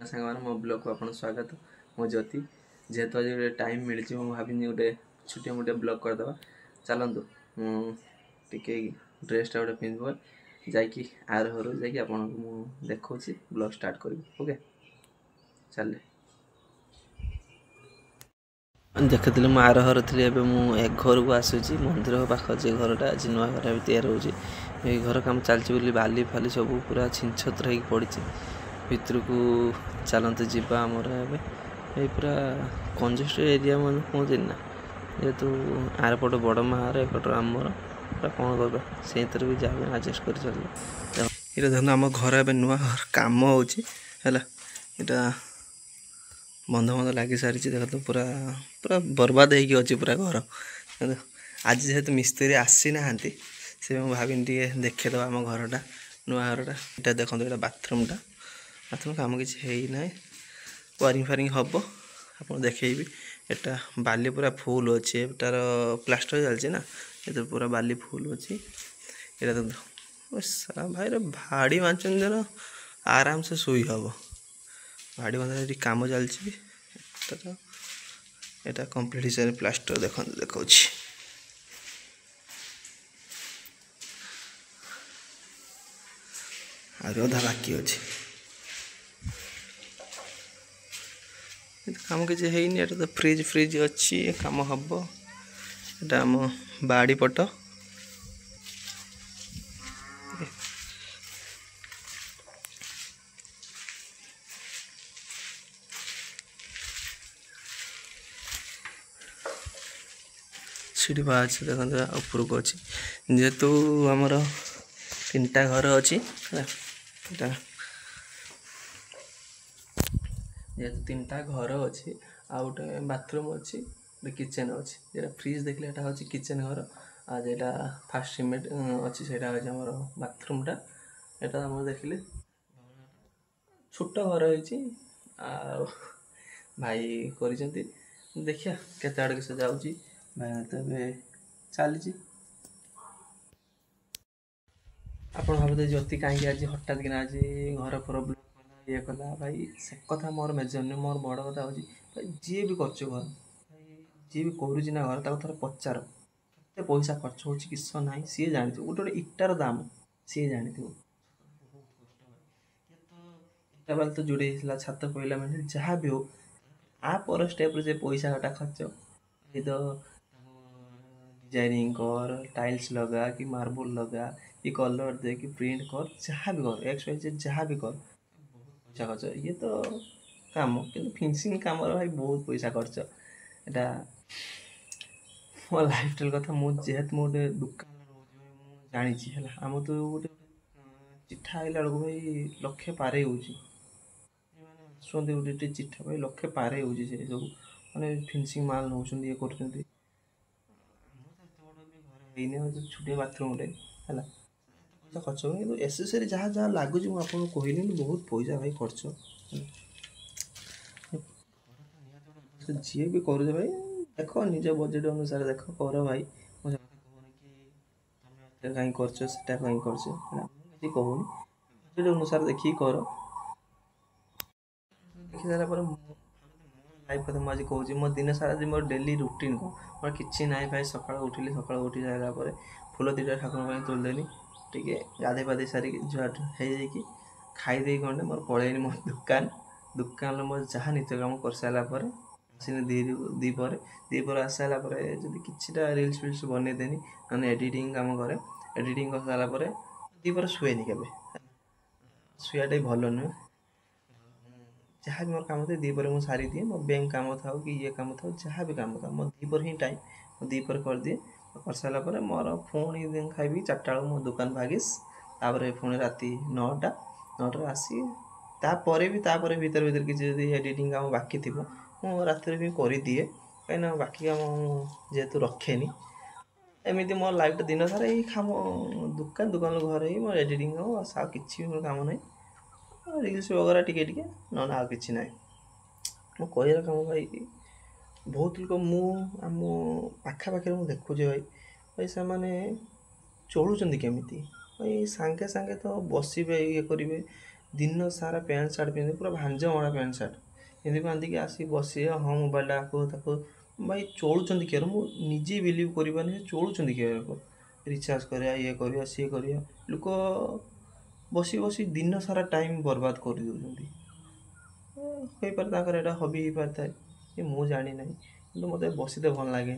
ସାଙ୍ଗମାନେ ମୋ ବ୍ଲଗ୍କୁ ଆପଣ ସ୍ୱାଗତ। ମୋ ଜ୍ୟୋତି। ଯେହେତୁ ଆଜି ଗୋଟେ ଟାଇମ୍ ମିଳିଛି ମୁଁ ଭାବିନି ଗୋଟେ ଛୋଟିଆ ମୋଟିଆ ବ୍ଲଗ୍ କରିଦେବା। ଚାଲନ୍ତୁ ମୁଁ ଟିକେ ଡ୍ରେସ୍ଟା ଗୋଟେ ପିନ୍ଧିବ ଯାଇକି ଆର ଘରକୁ ଯାଇକି ଆପଣଙ୍କୁ ମୁଁ ଦେଖାଉଛି ବ୍ଲଗ୍ ଷ୍ଟାର୍ଟ କରିବି। ଓକେ ଚାଲେ। ଦେଖିଥିଲି ମୁଁ ଆର ଘର ଥିଲି, ଏବେ ମୁଁ ଏ ଘରକୁ ଆସୁଛି। ମନ୍ଦିର ପାଖ ଯେ ଘରଟା ଆଜି ନୂଆ ଘର ବି ତିଆରି ହେଉଛି। ଏଇ ଘର କାମ ଚାଲିଛି ବୋଲି ବାଲି ଫାଲି ସବୁ ପୁରା ଛିନଛତ୍ର ହେଇକି ପଡ଼ିଛି। ଭିତରକୁ ଚାଲନ୍ତୁ ଯିବା। ଆମର ଏବେ ଏଇ ପୁରା କଞ୍ଜେଷ୍ଟେଡ୍ ଏରିଆ ମାନେ କୁହନ୍ତିନି ନା, ଯେହେତୁ ଆରପଟ ବଡ଼ ମାଆର ଏପଟ ଆମର ପୁରା କ'ଣ କରିବା, ସେଇଥିରେ ବି ଯାହା ବି ଆଡ଼ଜଷ୍ଟ କରି ଚାଲିବା। ଏଇଟା ଦେଖନ୍ତୁ ଆମ ଘର ଏବେ ନୂଆ ଘର କାମ ହେଉଛି ହେଲା। ଏଇଟା ବନ୍ଧ ଲାଗି ସାରିଛି। ଦେଖନ୍ତୁ ପୁରା ପୁରା ବର୍ବାଦ ହେଇକି ଅଛି ପୁରା ଘର। ଆଜି ଯେହେତୁ ମିସ୍ତ୍ରୀ ଆସିନାହାନ୍ତି ସେ ମୁଁ ଭାବିନି ଟିକେ ଦେଖେଇଦେବା ଆମ ଘରଟା, ନୂଆ ଘରଟା। ଏଇଟା ଦେଖନ୍ତୁ, ଏଇଟା ବାଥରୁମ୍ଟା। ବାଥରୁମ୍ କାମ କିଛି ହେଇନାହିଁ, ୱାରିଂ ଫାରିଂ ହେବ, ଆପଣ ଦେଖେଇବି। ଏଟା ବାଲି ପୁରା ଫୁଲ୍ ଅଛି, ଏଟାର ପ୍ଲାଷ୍ଟର ଚାଲିଛି ନା, ଏଥିରେ ପୁରା ବାଲି ଫୁଲ୍ ଅଛି। ଏଇଟା ଦେଖନ୍ତୁ ଭାଇର ଭାଡ଼ି ବାଞ୍ଚନ୍ତି ଧର ଆରାମସେ ଶୋଇ ହେବ। ଭାଡ଼ି ବାନ୍ଧା ଏଠି କାମ ଚାଲିଛି। ଏଟା କମ୍ପ୍ଲିଟ୍ ହିସାବରେ ପ୍ଲାଷ୍ଟର ଦେଖନ୍ତୁ ଦେଖାଉଛି। ଆହୁରି ଅଧା ବାକି ଅଛି, କାମ କିଛି ହେଇନି। ଏଟା ତ ଫ୍ରିଜ୍ ଅଛି, କାମ ହେବ। ଏଟା ଆମ ବାଡ଼ି ପଟ। ସିଡ଼ି ପାହାଚ ଦେଖନ୍ତୁ ଉପରକୁ ଅଛି। ଯେହେତୁ ଆମର 3ଟା ଘର ଅଛି, ଏଟା ଯେହେତୁ 3ଟା ଘର ଅଛି, ଆଉ ଗୋଟେ ବାଥରୁମ୍ ଅଛି, ଗୋଟେ କିଚେନ୍ ଅଛି। ଯେଟା ଫ୍ରିଜ୍ ଦେଖିଲେ ଏଟା ହେଉଛି କିଚେନ୍ ଘର, ଆଉ ଯେଟା ଫାଷ୍ଟ ସିମେଣ୍ଟ ଅଛି ସେଇଟା ହେଉଛି ଆମର ବାଥରୁମ୍ଟା। ଏଟା ଆମର ଦେଖିଲେ ଛୋଟ ଘର ହେଇଛି, ଆଉ ଭାଇ କରିଛନ୍ତି। ଦେଖିବା କେତେ ଆଡ଼କୁ ସେ ଯାଉଛି। ଭାଇ ତ ଏବେ ଚାଲିଛି। ଆପଣ ଭାବୁଥିବେ ଜ୍ୟୋତି କାହିଁକି ଆଜି ହଠାତ୍ କିନା ଆଜି ଘର ପ୍ରୋବ୍ଲେମ୍ କଲା, ଇଏ କଲା। ଭାଇ ସେ କଥା ମୋର ମେଜର ନୁହେଁ। ମୋର ବଡ଼ କଥା ହେଉଛି ଭାଇ ଯିଏ ବି କରୁଛି ଘର, ଭାଇ ଯିଏ ବି କରୁଛି ନା ଘର, ତାକୁ ଥରେ ପଚାର କେତେ ପଇସା ଖର୍ଚ୍ଚ ହେଉଛି କିସ ନାହିଁ। ସିଏ ଜାଣିଥିବ। ଗୋଟେ ଇଟାର ଦାମ ସିଏ ଜାଣିଥିବ। ଇଟା ବାଲି ତ ଯୋଡ଼େଇ ହେଇଥିଲା, ଛାତ ପଇଲା ମାନେ ଯାହା ବି ହଉ, ଆ ପର ଷ୍ଟେପ୍ରେ ଯେ ପଇସାଟା ଖର୍ଚ୍ଚ, ଏ ତ डिजाइनिंग कर, टाइल्स लगा कि मार्बल लगा कि कलर दे कि प्रिंट कर, जहाँ भी कर, एक्स वाई जेड जहाँ भी कर, पैसा खर्च। ये तो काम कि फिनिशिंग काम भाई बहुत पैसा खर्च। एटा मो लाइफ स्टाइल कथा जेहेतु गोटे दुकान जानी है आम तो गोटे चिठा आइला बेलू भाई लक्षे पारे होती गोटे चिठा भाई लक्षे पारे होती से सब मैंने फिनिशिंग माल नौ ये कर छोटे बाथरूम है पैसा खर्च हो कि एसेसरी जहाँ जहाँ लगुच मुझे कहली बहुत पैसा भाई खर्च। जी भी कर भाई देख निज बजेट अनुसार देख कर भाई कहीं कर कहीं कर कहूनी बजेट अनुसार देखिए कर देखी सारा लाइफ कथा मुझे कहूँ मो दिन सारा मोर डेली रुटीन कौन मोर कि ना भाई सका उठिली सका उठी सारा फुल 2टा ठाकुर तुलदेली टे गाधे पाधे सारी झुआट हो खाईदे खंडे मोर पलैनी मो दुकान दुकान मोर जहाँ नित्य कम कर सारापर आसने दीपर आस सारापर जब कि रिल्स फिल्स बनईदेनी ना एडिटिंग कम कै एडिटिंग कर सारापर दीपर शुएनि के शुआटा भल नुहे जहाँ भी मोर कम थे दीपर मुझे सारी दिए मो बैंक कम था कि ये कम था जहाँ भी कम था मो दीपर ही टाइम मो दीपर कर दिए कर सारापर मोर पुणी खाइबी 4टा बेलू मो दुकान भागिस पुणी राति 9टा आसी भर भर किसी एडिटिंग काम बाकी थी मु रात भी कर दिए कहीं बाकी काम जेहेतु रखेनी एमती मो लाइफ दिन सारा यही काम दुकान दुकान घर ही मोर एडिटिंग काम कि मोर काम ना रिल्स वगैरह टिके ना आ कि ना मो कह काम भाई बहुत लोग आम पाखापाखि देखुचे भाई भाई से चलुँच केमी भाई सांगे सांगे तो बसबे ये करेंगे दिन सारा पैंट सार्ट पिंधे पूरा भांजमड़ा पैंट सार्ट पिंधि बांधिकी आसी बसिए हाँ मोबाइल आको ताको भाई चलुँच किए मु निजे बिलीव कर चलुँच किए रिचार्ज करा ये करा सी करा लोक बसी बसी दिन सारा टाइम बर्बाद कर होपारे एटा हबी हो पार थाए ये मुझे जानी ना कि मत बसते भल लगे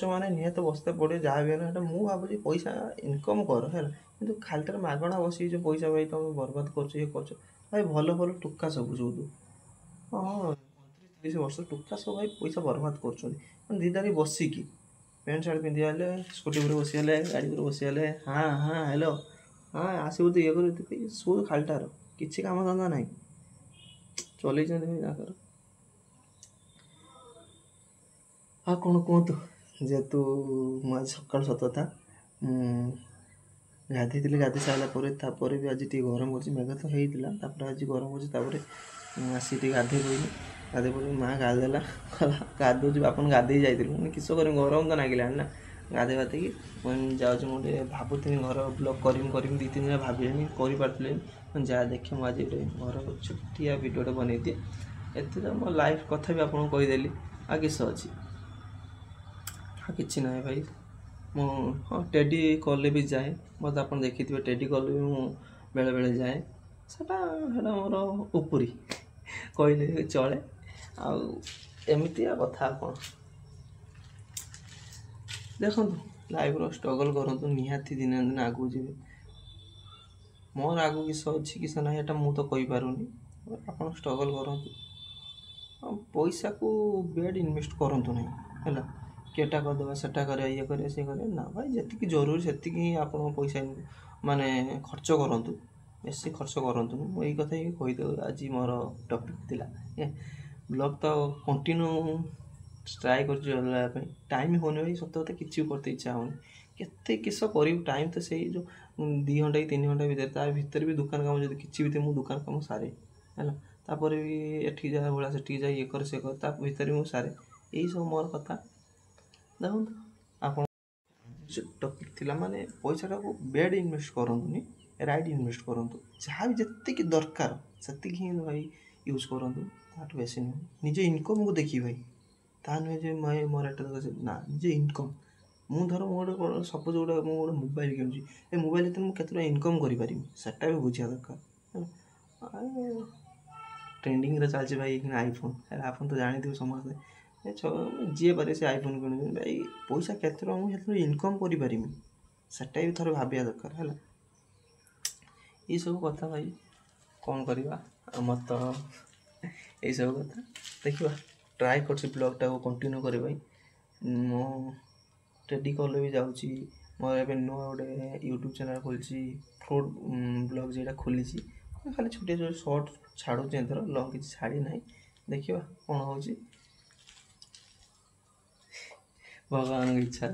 ମାନେ ନିହାତି ବସିତେ ପଡ଼ିବ ଯାହା ବି ହେଲେ ମୁଁ ଭାବୁଛି ପଇସା ଇନକମ୍ କର ହେଲା କିନ୍ତୁ ଖାଲିଟାରେ ମାଗଣା ବସିକି ଯେଉଁ ପଇସା ଭାଇ ତୁମେ ବର୍ବାଦ କରୁଛ ଇଏ କରୁଛ ଭାଇ ଭଲ ଭଲ ଟୁକା ସବୁ ଯୋଉ ହଁ 29-30 ବର୍ଷ ଟୁକା ସବୁ ଭାଇ ପଇସା ବର୍ବାଦ କରୁଛନ୍ତି ମାନେ ଦିଦାରି ବସିକି ପ୍ୟାଣ୍ଟ ସାର୍ଟ ପିନ୍ଧି ହେଲେ ସ୍କୁଟି ଉପରେ ବସିଗଲେ ଗାଡ଼ି ଉପରେ ବସିଗଲେ ହଁ ହଁ ହ୍ୟାଲୋ ହଁ ଆସିବୁ ତୁ ଇଏ କରିବୁ ସବୁ ଖାଲିଟାର କିଛି କାମ ଧନ୍ଦା ନାହିଁ ଚଲେଇଛନ୍ତି ଭାଇ ତାଙ୍କର ଆଉ କ'ଣ କୁହନ୍ତୁ ଯେହେତୁ ମୁଁ ଆଜି ସକାଳୁ ସତ କଥା ଗାଧୋଇଥିଲି ଗାଧୋଇ ସାରିଲା ପରେ ତାପରେ ବି ଆଜି ଟିକେ ଗରମ କରୁଛି ମେଘ ତ ହେଇଥିଲା ତାପରେ ଆଜି ଗରମ କରୁଛି ତାପରେ ଆସିକି ଟିକେ ଗାଧୋଇ ପଡ଼ିଲି ମାଆ ଗାଧେଇଲା ଗାଧୋଉଛି ଆପଣ ଗାଧୋଇ ଯାଇଥିଲି ମାନେ କିସ କରିବି ଗରମ ତ ଲାଗିଲାଣି ନା ଗାଧୋଇ ବାଧେଇକି ମୁଁ ଯାଉଛି ମୁଁ ଟିକେ ଭାବୁଥିଲି ଘର ବ୍ଲଗ୍ କରିମି 2-3 ଦିନ ଭାବିଲିନି କରିପାରୁଥିଲି ଯାହା ଦେଖେ ମୁଁ ଆଜି ଗୋଟେ ଘର ଛୋଟିଆ ଭିଡ଼ିଓଟେ ବନେଇଦିଏ ଏଥିରେ ମୋ ଲାଇଫ୍ କଥା ବି ଆପଣଙ୍କୁ କହିଦେଲି ଆଉ କିସ ଅଛି କିଛି ନାହିଁ ଭାଇ ମୁଁ ହଁ ଟେଡ଼ି କଲ୍ରେ ବି ଯାଏ ମୋତେ ଆପଣ ଦେଖିଥିବେ ଟେଡ଼ି କଲ୍ରେ ବି ମୁଁ ବେଳେବେଳେ ଯାଏ ସେଟା ମୋର ଉପରି କହିଲେ ଚଳେ ଆଉ ଏମିତିଆ କଥା କ'ଣ ଦେଖନ୍ତୁ ଲାଇଫ୍ର ଷ୍ଟ୍ରଗଲ୍ କରନ୍ତୁ ନିହାତି ଦିନେ ଦିନେ ଆଗକୁ ଯିବେ ମୋର ଆଗକୁ କିସ ଅଛି କିସ ନାହିଁ ଏଟା ମୁଁ ତ କହିପାରୁନି ଆପଣ ଷ୍ଟ୍ରଗଲ୍ କରନ୍ତୁ ପଇସାକୁ ବେଡ୍ ଇନଭେଷ୍ଟ କରନ୍ତୁ ନାହିଁ ହେଲା କେଟା କରିଦେବା ସେଟା କରିବା ଇଏ କରିବା ସିଏ କରିବା ନା ଭାଇ ଯେତିକି ଜରୁରୀ ସେତିକି ହିଁ ଆପଣ ପଇସା ମାନେ ଖର୍ଚ୍ଚ କରନ୍ତୁ ବେଶୀ ଖର୍ଚ୍ଚ କରନ୍ତୁନି ମୁଁ ଏଇ କଥା ହିଁ କହିଦେବି ଆଜି ମୋର ଟପିକ୍ ଥିଲା ବ୍ଲଗ୍ ତ କଣ୍ଟିନ୍ୟୁ ଟ୍ରାଏ କରୁଛି ଚଲେଇବା ପାଇଁ ଟାଇମ୍ ହେଉନି ଭାଇ ସତ କଥା କିଛି ବି କରତେ ଇଚ୍ଛା ହେଉନି କେତେ କିସ କରିବୁ ଟାଇମ୍ ତ ସେଇ ଯେଉଁ 2 ଘଣ୍ଟା କି 3 ଘଣ୍ଟା ଭିତରେ ତା ଭିତରେ ବି ଦୋକାନ କାମ ଯଦି କିଛି ବି ଥିବ ମୁଁ ଦୋକାନ କାମ ସାରେ ହେଲା ତାପରେ ବି ଏଠିକି ଯା ଭଳିଆ ସେଠିକି ଯାଇ ଇଏ କରେ ସେ କରେ ତା ଭିତରେ ମୁଁ ସାରେ ଏଇସବୁ ମୋର କଥା ଦେଖନ୍ତୁ ଆପଣ ଟପିକ୍ ଥିଲା ମାନେ ପଇସାଟାକୁ ବେଡ୍ ଇନଭେଷ୍ଟ କରନ୍ତୁନି ରାଇଟ୍ ଇନଭେଷ୍ଟ କରନ୍ତୁ ଯାହା ବି ଯେତିକି ଦରକାର ସେତିକି ହିଁ ଭାଇ ୟୁଜ୍ କରନ୍ତୁ ତାଠୁ ବେଶୀ ନୁହେଁ ନିଜ ଇନକମ୍କୁ ଦେଖି ଭାଇ ତାହା ନୁହେଁ ଯେ ଭାଇ ମୋର ଏଟା ନା ନିଜ ଇନକମ୍ ମୁଁ ଧର ମୁଁ ଗୋଟେ ସପୋଜ୍ ମୁଁ ଗୋଟେ ମୋବାଇଲ୍ କିଣୁଛି ଏ ମୋବାଇଲ୍ ଭିତରେ ମୁଁ କେତେ ଟଙ୍କା ଇନକମ୍ କରିପାରିବି ସେଟା ବି ବୁଝିବା ଦରକାର ଟ୍ରେଣ୍ଡିଂରେ ଚାଲିଛି ଭାଇ ଆଇଫୋନ୍ ଆପଣ ତ ଜାଣିଥିବେ ସମସ୍ତେ ଯିଏ ପାରେ ସେ ଆଇଫୋନ୍ କିଣୁଛନ୍ତି ଭାଇ ପଇସା କେତେ ଟଙ୍କା ମୁଁ ସେଥିରେ ଇନକମ୍ କରିପାରିବି ସେଟା ବି ଥରେ ଭାବିବା ଦରକାର ହେଲା ଏଇସବୁ କଥା ଭାଇ କ'ଣ କରିବା ଆମର ତ ଏଇସବୁ କଥା ଦେଖିବା ଟ୍ରାଏ କରୁଛି ବ୍ଲଗ୍ଟାକୁ କଣ୍ଟିନ୍ୟୁ କରିବା ପାଇଁ ମୁଁ ଟେଡ଼ି କଲ୍ରେ ବି ଯାଉଛି ମୋର ଏବେ ନୂଆ ଗୋଟେ ୟୁଟ୍ୟୁବ୍ ଚ୍ୟାନେଲ୍ ଖୋଲିଛି ଫୁଡ୍ ବ୍ଲଗ୍ ଯେଟା ଖୋଲିଛି ଖାଲି ଛୋଟିଆ ଛୋଟିଆ ସର୍ଟ ଛାଡ଼ୁଛି ଏଥର ଲଙ୍ଗ୍ କିଛି ଛାଡ଼ି ନାହିଁ ଦେଖିବା କ'ଣ ହେଉଛି ଭଗବାନଙ୍କ ଇଚ୍ଛା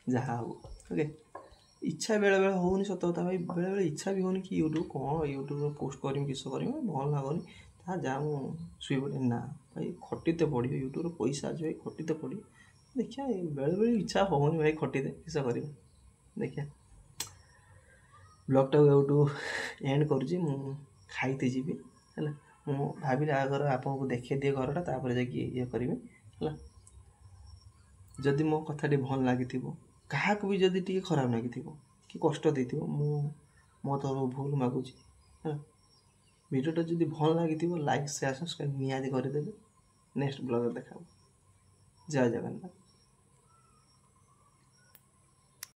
ଯାହା ହବ ଓକେ ଇଚ୍ଛା ବେଳେବେଳେ ହେଉନି ସତ କଥା ଭାଇ ବେଳେବେଳେ ଇଚ୍ଛା ବି ହେଉନି କି ୟୁଟ୍ୟୁବ୍ କ'ଣ ୟୁଟ୍ୟୁବ୍ରେ ପୋଷ୍ଟ କରିବି କିସ କରିବି ଭଲ ଲାଗୁନି ତାହା ଯାହା ମୁଁ ଶୋଇପଡ଼େ ନା ଭାଇ ଖଟିତେ ପଡ଼ିବ ୟୁଟ୍ୟୁବ୍ରେ ପଇସା ଅଛି ଭାଇ ଖଟିତେ ପଡ଼ିବ ଦେଖିବା ବେଳେବେଳେ ଇଚ୍ଛା ହେଉନି ଭାଇ ଖଟିତେ କିସ କରିବା ଦେଖିବା ବ୍ଲଗ୍ଟାକୁ ଏଉଠୁ ଏଣ୍ଡ କରୁଛି ମୁଁ ଖାଇତେ ଯିବି ହେଲା ମୁଁ ଭାବିଲି ଆଗର ଆପଣଙ୍କୁ ଦେଖେଇ ଦିଏ ଘରଟା ତାପରେ ଯାଇକି ଇଏ କରିବି ହେଲା ଯଦି ମୋ କଥାଟି ଭଲ ଲାଗିଥିବ କାହାକୁ ବି ଯଦି ଟିକେ ଖରାପ ଲାଗିଥିବ କି କଷ୍ଟ ଦେଇଥିବ ମୁଁ ମୋ ତରଫରୁ ଭୁଲ ମାଗୁଛି ହେଲା ଭିଡ଼ିଓଟା ଯଦି ଭଲ ଲାଗିଥିବ ଲାଇକ୍ ସେୟାର ସବସ୍କ୍ରାଇବ୍ ନିହାତି କରିଦେବେ ନେକ୍ସଟ ବ୍ଲଗ୍ରେ ଦେଖାହେବ ଜୟ ଜଗନ୍ନାଥ।